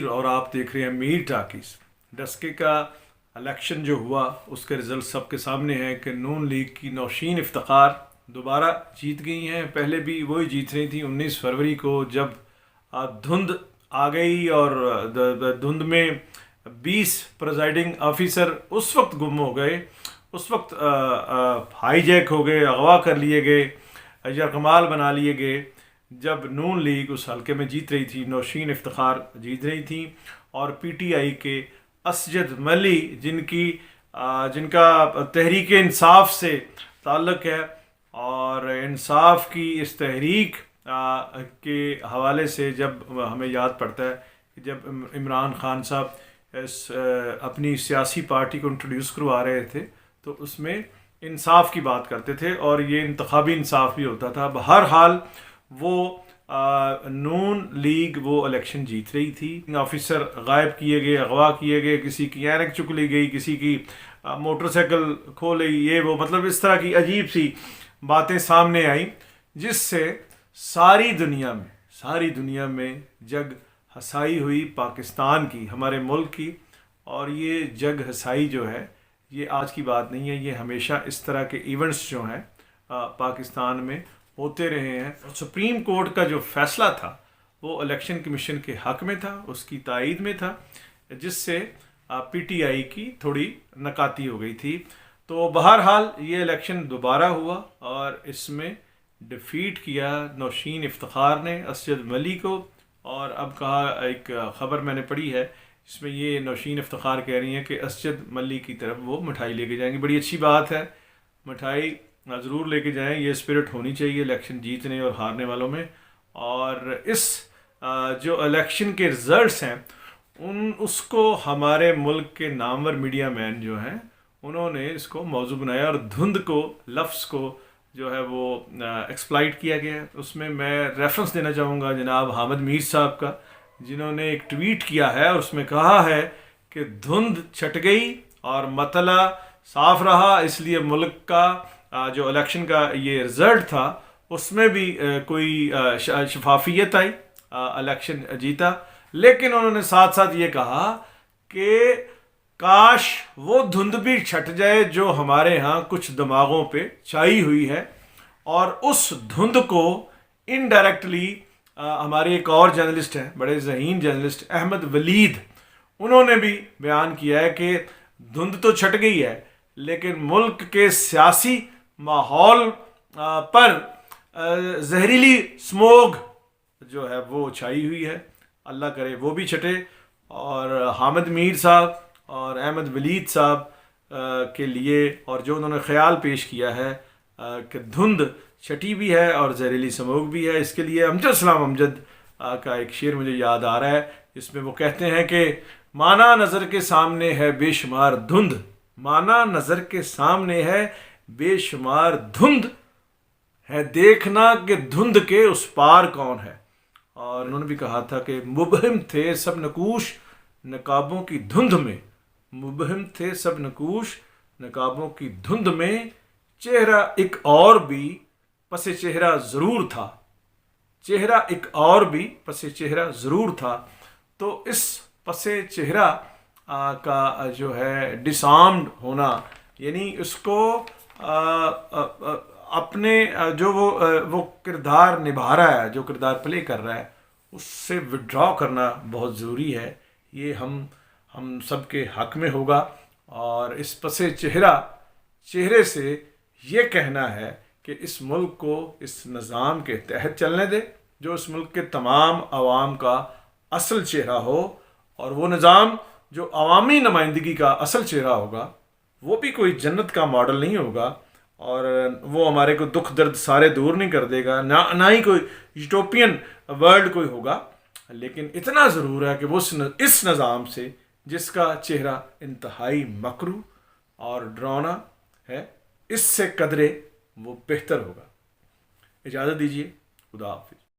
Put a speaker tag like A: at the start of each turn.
A: اور آپ دیکھ رہے ہیں میر ٹاکیز۔ ڈسکے کا الیکشن جو ہوا اس کے رزلٹ سب کے سامنے ہیں کہ نون لیگ کی نوشین افتخار دوبارہ جیت گئی ہیں۔ پہلے بھی وہی جیت رہی تھیں 19 فروری کو، جب دھند آ گئی اور دھند میں 20 پریزائڈنگ آفیسر اس وقت گم ہو گئے، اس وقت ہائی جیک ہو گئے، اغوا کر لیے گئے، یرغمال بنا لیے گئے، جب نون لیگ اس حلقے میں جیت رہی تھی، نوشین افتخار جیت رہی تھیں، اور پی ٹی آئی کے اسجد ملی جن کا تحریک انصاف سے تعلق ہے، اور انصاف کی اس تحریک کے حوالے سے جب ہمیں یاد پڑتا ہے کہ جب عمران خان صاحب اپنی سیاسی پارٹی کو انٹروڈیوس کروا رہے تھے تو اس میں انصاف کی بات کرتے تھے، اور یہ انتخابی انصاف بھی ہوتا تھا۔ بہرحال وہ نون لیگ وہ الیکشن جیت رہی تھی۔ آفیسر غائب کیے گئے، اغوا کیے گئے، کسی کی اینک چک لی گئی، کسی کی موٹر سائیکل کھو لی، یہ وہ، مطلب اس طرح کی عجیب سی باتیں سامنے آئیں، جس سے ساری دنیا میں جگ ہسائی ہوئی پاکستان کی، ہمارے ملک کی۔ اور یہ جگ ہسائی جو ہے یہ آج کی بات نہیں ہے، یہ ہمیشہ اس طرح کے ایونٹس جو ہیں پاکستان میں ہوتے رہے ہیں۔ سپریم کورٹ کا جو فیصلہ تھا وہ الیکشن کمیشن کے حق میں تھا، اس کی تائید میں تھا، جس سے پی ٹی آئی کی تھوڑی نکاتی ہو گئی تھی۔ تو بہرحال یہ الیکشن دوبارہ ہوا اور اس میں ڈیفیٹ کیا نوشین افتخار نے اسجد ملی کو، اور اب کہا، ایک خبر میں نے پڑھی ہے اس میں یہ نوشین افتخار کہہ رہی ہیں کہ اسجد ملی کی طرف وہ مٹھائی لے کے جائیں گی۔ بڑی اچھی بات ہے، مٹھائی ضرور لے کے جائیں، یہ اسپرٹ ہونی چاہیے الیکشن جیتنے اور ہارنے والوں میں۔ اور اس جو الیکشن کے رزلٹس ہیں اس کو ہمارے ملک کے نامور میڈیا مین جو ہیں انہوں نے اس کو موضوع بنایا، اور دھند کو، لفظ کو جو ہے وہ ایکسپلائٹ کیا گیا ہے۔ اس میں ریفرنس دینا چاہوں گا جناب حامد میر صاحب کا، جنہوں نے ایک ٹویٹ کیا ہے اور اس میں کہا ہے کہ دھند چھٹ گئی اور مطلع صاف رہا، اس لیے ملک کا جو الیکشن کا یہ رزلٹ تھا اس میں بھی کوئی شفافیت آئی، الیکشن جیتا۔ لیکن انہوں نے ساتھ ساتھ یہ کہا کہ کاش وہ دھند بھی چھٹ جائے جو ہمارے ہاں کچھ دماغوں پہ چھائی ہوئی ہے، اور اس دھند کو انڈائریکٹلی ہمارے ایک اور جرنلسٹ ہیں، بڑے ذہین جرنلسٹ احمد ولید، انہوں نے بھی بیان کیا ہے کہ دھند تو چھٹ گئی ہے لیکن ملک کے سیاسی ماحول پر زہریلی سموگ جو ہے وہ چھائی ہوئی ہے، اللہ کرے وہ بھی چھٹے۔ اور حامد میر صاحب اور احمد ولید صاحب کے لیے، اور جو انہوں نے خیال پیش کیا ہے کہ دھند چھٹی بھی ہے اور زہریلی سموگ بھی ہے، اس کے لیے امجد اسلام امجد کا ایک شعر مجھے یاد آ رہا ہے، جس میں وہ کہتے ہیں کہ مانا نظر کے سامنے ہے بے شمار دھند، مانا نظر کے سامنے ہے بے شمار دھند، ہے دیکھنا کہ دھند کے اس پار کون ہے۔ اور انہوں نے بھی کہا تھا کہ مبہم تھے سب نقوش نقابوں کی دھند میں، مبہم تھے سب نقوش نقابوں کی دھند میں، چہرہ ایک اور بھی پس چہرہ ضرور تھا، چہرہ ایک اور بھی پس چہرہ ضرور تھا۔ تو اس پس چہرہ کا جو ہے ڈس آرمڈ ہونا، یعنی اس کو اپنے جو وہ کردار نبھا رہا ہے، جو کردار پلے کر رہا ہے، اس سے وڈرا کرنا بہت ضروری ہے۔ یہ ہم سب کے حق میں ہوگا، اور اس پس چہرے سے یہ کہنا ہے کہ اس ملک کو اس نظام کے تحت چلنے دے جو اس ملک کے تمام عوام کا اصل چہرہ ہو، اور وہ نظام جو عوامی نمائندگی کا اصل چہرہ ہوگا وہ بھی کوئی جنت کا ماڈل نہیں ہوگا، اور وہ ہمارے کو دکھ درد سارے دور نہیں کر دے گا، نہ ہی کوئی یوٹوپین ورلڈ کوئی ہوگا۔ لیکن اتنا ضرور ہے کہ وہ اس نظام سے جس کا چہرہ انتہائی مکروہ اور ڈراؤنا ہے، اس سے قدرے وہ بہتر ہوگا۔ اجازت دیجیے، خدا حافظ۔